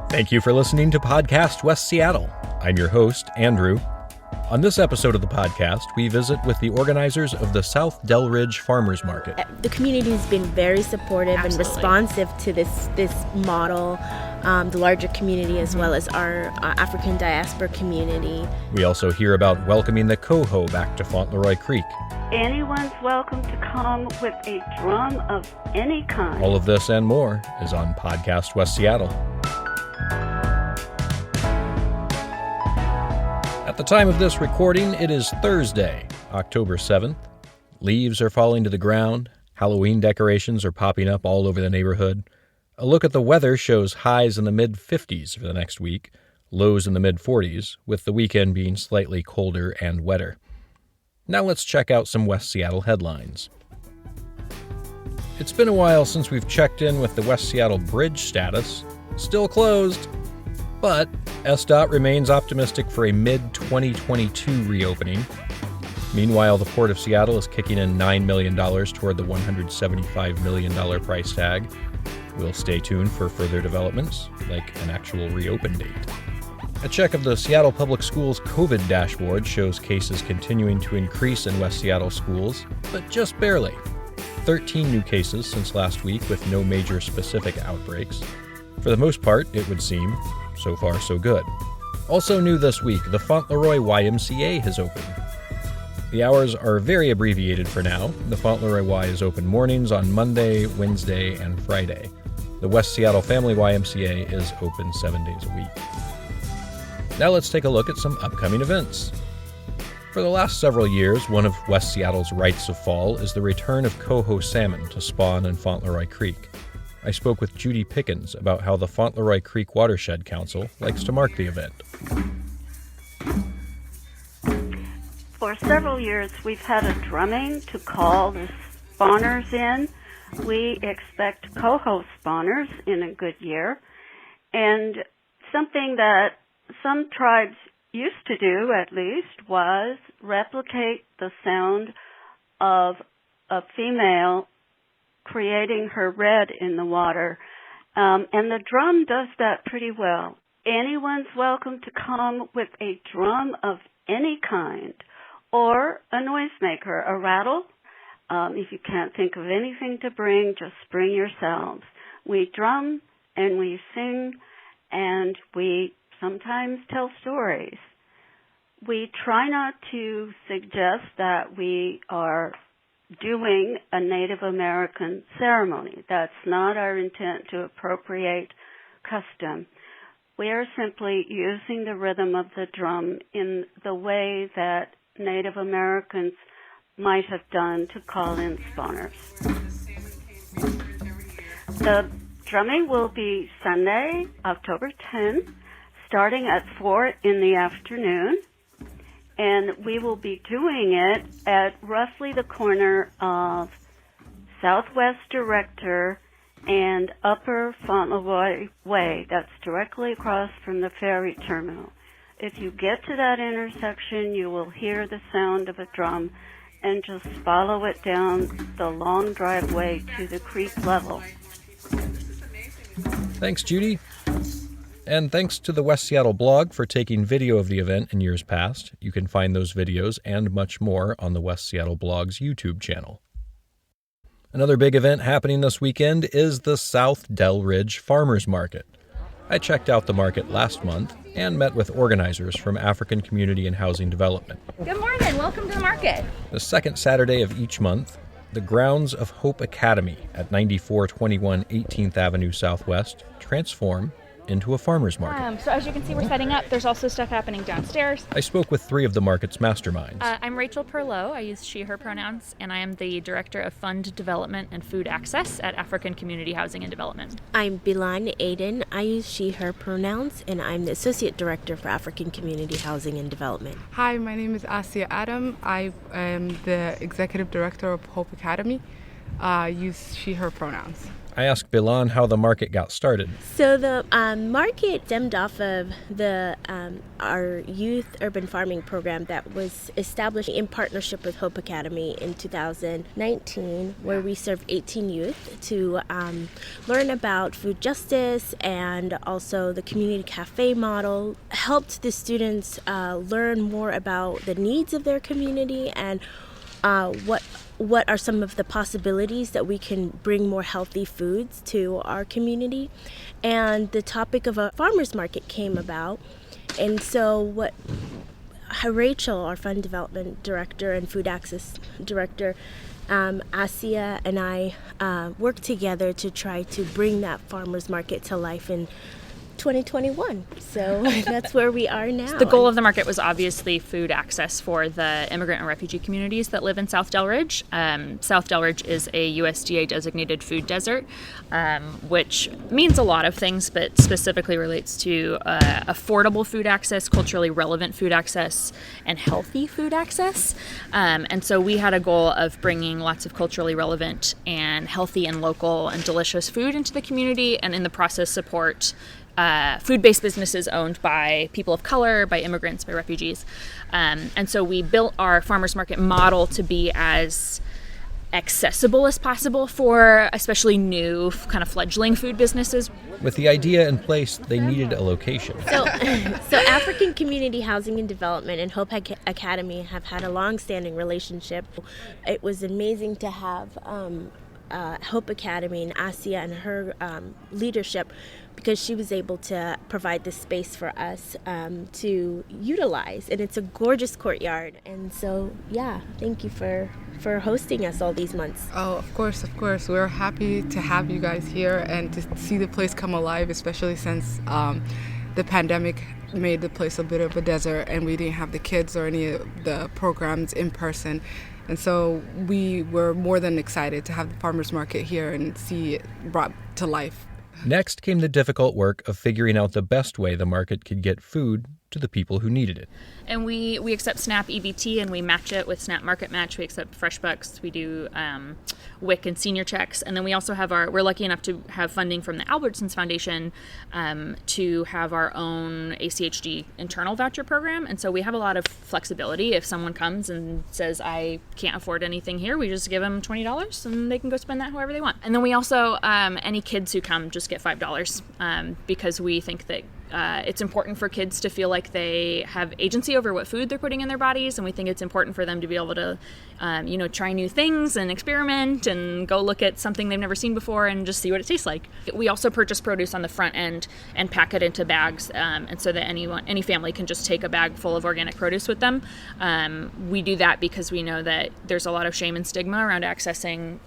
Thank you for listening to Podcast West Seattle. I'm your host, Andrew. On this episode of the podcast, we visit with the organizers of the South Delridge Farmers Market. The community has been very supportive and responsive to this model, the larger community as well as our African diaspora community. We also hear about welcoming the coho back to Fauntleroy Creek. Anyone's welcome to come with a drum of any kind. All of this and more is on Podcast West Seattle. At the time of this recording, it is Thursday, October 7th. Leaves are falling to the ground. Halloween decorations are popping up all over the neighborhood. A look at the weather shows highs in the mid-50s for the next week, lows in the mid-40s, with the weekend being slightly colder and wetter. Now let's check out some West Seattle headlines. It's been a while since we've checked in with the West Seattle Bridge status. Still closed. But SDOT remains optimistic for a mid-2022 reopening. Meanwhile, the Port of Seattle is kicking in $9 million toward the $175 million price tag. We'll stay tuned for further developments, like an actual reopen date. A check of the Seattle Public Schools COVID dashboard shows cases continuing to increase in West Seattle schools, but just barely. 13 new cases since last week with no major specific outbreaks. For the most part, it would seem, so far so good. Also new this week, the Fauntleroy YMCA has opened. The hours are very abbreviated for now. The Fauntleroy Y is open mornings on Monday, Wednesday, and Friday. The West Seattle Family YMCA is open 7 days a week. Now let's take a look at some upcoming events. For the last several years, one of West Seattle's rites of fall is the return of coho salmon to spawn in Fauntleroy Creek. I spoke with Judy Pickens about how the Fauntleroy Creek Watershed Council likes to mark the event. For several years, we've had a drumming to call the spawners in. We expect coho spawners in a good year. And something that some tribes used to do, at least, was replicate the sound of a female creating her red in the water. And the drum does that pretty well. Anyone's welcome to come with a drum of any kind, or a noisemaker, a rattle. If you can't think of anything to bring, just bring yourselves. We drum and we sing and we sometimes tell stories. We try not to suggest that we are doing a Native American ceremony. That's not our intent to appropriate custom. We are simply using the rhythm of the drum in the way that Native Americans might have done to call in spawners. The drumming will be Sunday, October 10th, starting at 4 in the afternoon. And we will be doing it at roughly the corner of Southwest Director and Upper Fauntleroy Way. That's directly across from the ferry terminal. If you get to that intersection, you will hear the sound of a drum and just follow it down the long driveway to the creek level. Thanks, Judy. And thanks to the West Seattle blog for taking video of the event in years past. You can find those videos and much more on the West Seattle blog's YouTube channel. Another big event happening this weekend is the South Delridge Farmers Market. I checked out the market last month and met with organizers from African Community and Housing Development. Good morning. Welcome to the market. The second Saturday of each month, the grounds of Hope Academy at 9421 18th Avenue Southwest transform into a farmer's market. So as you can see, we're setting up. There's also stuff happening downstairs. I spoke with three of the market's masterminds. I'm Rachel Perlow. I use she, her pronouns, and I am the Director of Fund Development and Food Access at African Community Housing and Development. I'm Bilan Aiden. I use she, her pronouns, and I'm the Associate Director for African Community Housing and Development. Hi, my name is Asia Adam. I am the Executive Director of Hope Academy. use she, her pronouns. I asked Bilan how the market got started. So the market stemmed off of our youth urban farming program that was established in partnership with Hope Academy in 2019, where we served 18 youth to learn about food justice, and also the community cafe model helped the students learn more about the needs of their community and what are some of the possibilities that we can bring more healthy foods to our community. And the topic of a farmer's market came about. And so Rachel, our fund development director and food access director, Asia and I worked together to try to bring that farmer's market to life in 2021. So that's where we are now. The goal of the market was obviously food access for the immigrant and refugee communities that live in South Delridge. South Delridge is a USDA designated food desert, which means a lot of things, but specifically relates to affordable food access, culturally relevant food access, and healthy food access. And so we had a goal of bringing lots of culturally relevant and healthy and local and delicious food into the community, and in the process support food-based businesses owned by people of color, by immigrants, by refugees. And so we built our farmers market model to be as accessible as possible for especially new kind of fledgling food businesses. With the idea in place, they needed a location. So African Community Housing and Development and Hope Academy have had a long-standing relationship. It was amazing to have Hope Academy and Asia and her leadership, because she was able to provide this space for us to utilize. And it's a gorgeous courtyard. And so, yeah, thank you for hosting us all these months. Oh, of course. We're happy to have you guys here and to see the place come alive, especially since the pandemic made the place a bit of a desert and we didn't have the kids or any of the programs in person. And so we were more than excited to have the farmers market here and see it brought to life. Next came the difficult work of figuring out the best way the market could get food to the people who needed it. And we accept SNAP EBT, and we match it with SNAP Market Match. We accept FreshBucks. We do WIC and senior checks. And then we also have we're lucky enough to have funding from the Albertsons Foundation to have our own ACHD internal voucher program. And so we have a lot of flexibility. If someone comes and says, I can't afford anything here, we just give them $20 and they can go spend that however they want. And then we also, any kids who come just get $5 because we think that it's important for kids to feel like they have agency over what food they're putting in their bodies, and we think it's important for them to be able to, try new things and experiment and go look at something they've never seen before and just see what it tastes like. We also purchase produce on the front end and pack it into bags, and so that any family can just take a bag full of organic produce with them. We do that because we know that there's a lot of shame and stigma around accessing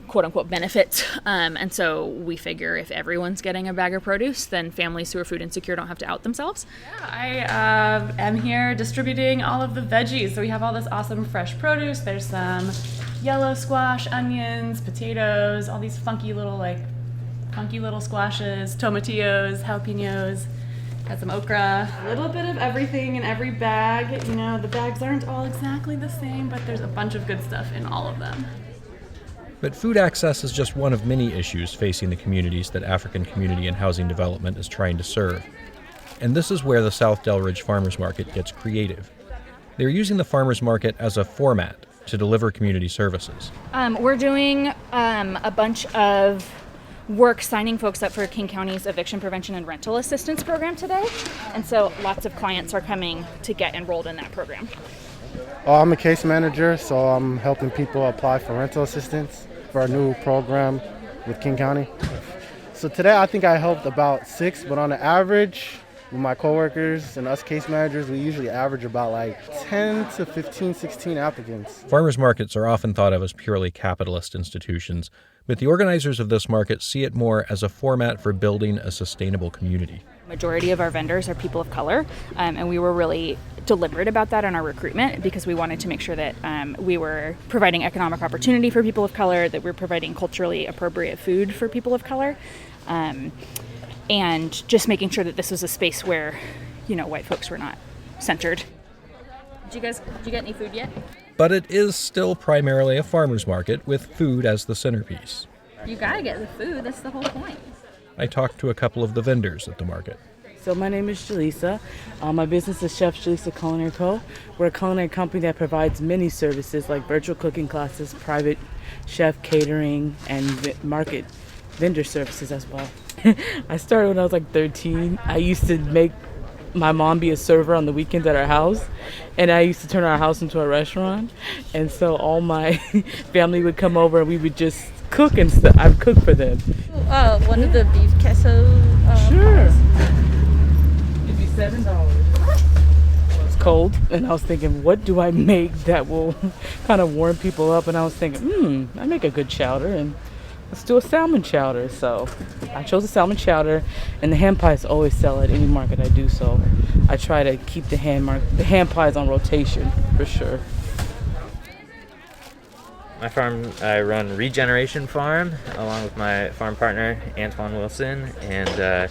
quote unquote benefits. And so we figure if everyone's getting a bag of produce, then families who are food insecure don't have to out themselves. Yeah, I am here distributing all of the veggies. So we have all this awesome fresh produce. There's some yellow squash, onions, potatoes, all these funky little squashes, tomatillos, jalapenos. Got some okra, a little bit of everything in every bag. The bags aren't all exactly the same, but there's a bunch of good stuff in all of them. But food access is just one of many issues facing the communities that African Community and Housing Development is trying to serve. And this is where the South Delridge Farmers Market gets creative. They're using the farmers market as a format to deliver community services. We're doing a bunch of work signing folks up for King County's eviction prevention and rental assistance program today. And so lots of clients are coming to get enrolled in that program. I'm a case manager, so I'm helping people apply for rental assistance for our new program with King County. So today I think I helped about 6, but on the average with my coworkers and us case managers, we usually average about 10 to 15, 16 applicants. Farmers markets are often thought of as purely capitalist institutions, but the organizers of this market see it more as a format for building a sustainable community. Majority of our vendors are people of color, and we were really deliberate about that in our recruitment because we wanted to make sure that we were providing economic opportunity for people of color, that we're providing culturally appropriate food for people of color, and just making sure that this was a space where, white folks were not centered. Did you get any food yet? but it is still primarily a farmer's market with food as the centerpiece. You gotta get the food, that's the whole point. I talked to a couple of the vendors at the market. So my name is Jaleesa. My business is Chef Jaleesa Culinary Co. We're a culinary company that provides many services like virtual cooking classes, private chef catering, and market vendor services as well. I started when I was like 13. I used to make my mom be a server on the weekends at our house, and I used to turn our house into a restaurant. And so all my family would come over and we would just cook and stuff. I'd cook for them. One of the beef queso. Sure. It'd be $7. It's cold, and I was thinking, what do I make that will kind of warm people up? And I was thinking, I make a good chowder, and let's do a salmon chowder. So I chose a salmon chowder, and the hand pies always sell at any market I do. So I try to keep the hand pies on rotation for sure. My farm, I run Regeneration Farm along with my farm partner Antoine Wilson, and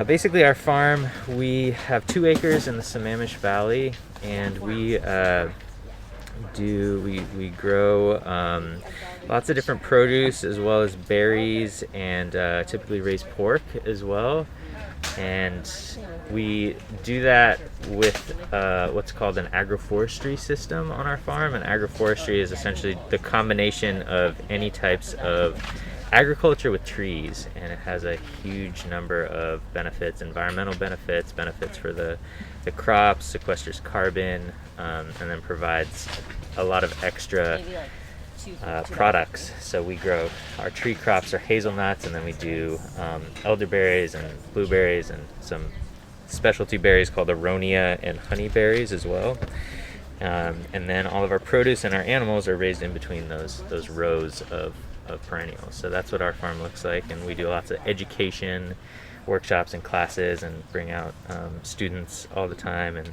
basically our farm, we have 2 acres in the Sammamish Valley, and we grow lots of different produce as well as berries, and typically raise pork as well. And we do that with what's called an agroforestry system on our farm. And agroforestry is essentially the combination of any types of agriculture with trees, and it has a huge number of benefits: environmental benefits, benefits for the crops, sequesters carbon, and then provides a lot of extra products. So we grow, our tree crops are hazelnuts, and then we do elderberries and blueberries and some specialty berries called aronia and honeyberries as well. And then all of our produce and our animals are raised in between those rows of perennials. So that's what our farm looks like, and we do lots of education workshops and classes and bring out students all the time and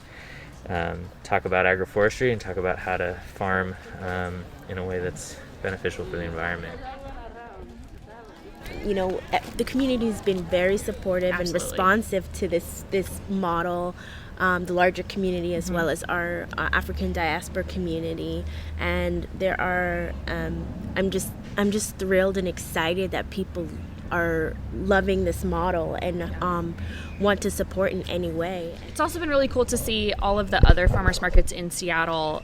talk about agroforestry and talk about how to farm in a way that's beneficial for the environment. You know, the community has been very supportive Absolutely. and responsive to this model. The larger community as well as our African diaspora community, and there are I'm just thrilled and excited that people are loving this model and want to support in any way. It's also been really cool to see all of the other farmers markets in Seattle.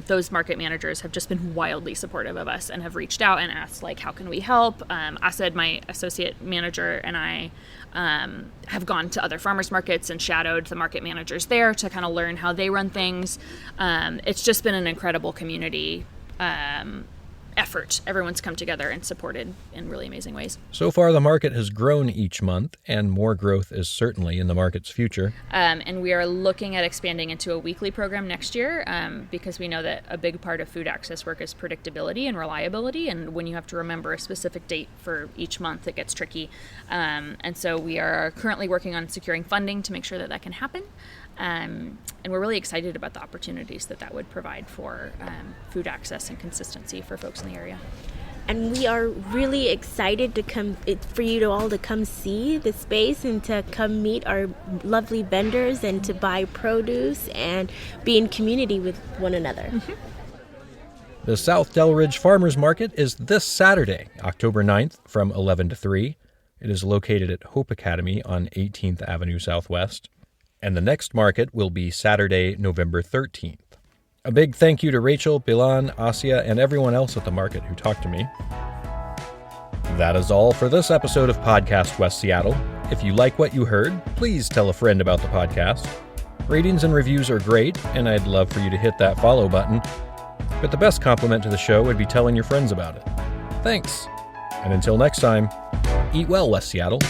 Those market managers have just been wildly supportive of us and have reached out and asked, like, how can we help? Asad, my associate manager, and I have gone to other farmers markets and shadowed the market managers there to kind of learn how they run things. It's just been an incredible community effort. Everyone's come together and supported in really amazing ways. So far, the market has grown each month, and more growth is certainly in the market's future. And we are looking at expanding into a weekly program next year because we know that a big part of food access work is predictability and reliability. And when you have to remember a specific date for each month, it gets tricky. And so we are currently working on securing funding to make sure that that can happen. And we're really excited about the opportunities that would provide for food access and consistency for folks in the area. And we are really excited for you to all to come see the space and to come meet our lovely vendors and to buy produce and be in community with one another. Mm-hmm. The South Delridge Farmers Market is this Saturday, October 9th, from 11 to 3. It is located at Hope Academy on 18th Avenue Southwest. And the next market will be Saturday, November 13th. A big thank you to Rachel, Bilan, Asia, and everyone else at the market who talked to me. That is all for this episode of Podcast West Seattle. If you like what you heard, please tell a friend about the podcast. Ratings and reviews are great, and I'd love for you to hit that follow button. But the best compliment to the show would be telling your friends about it. Thanks. And until next time, eat well, West Seattle.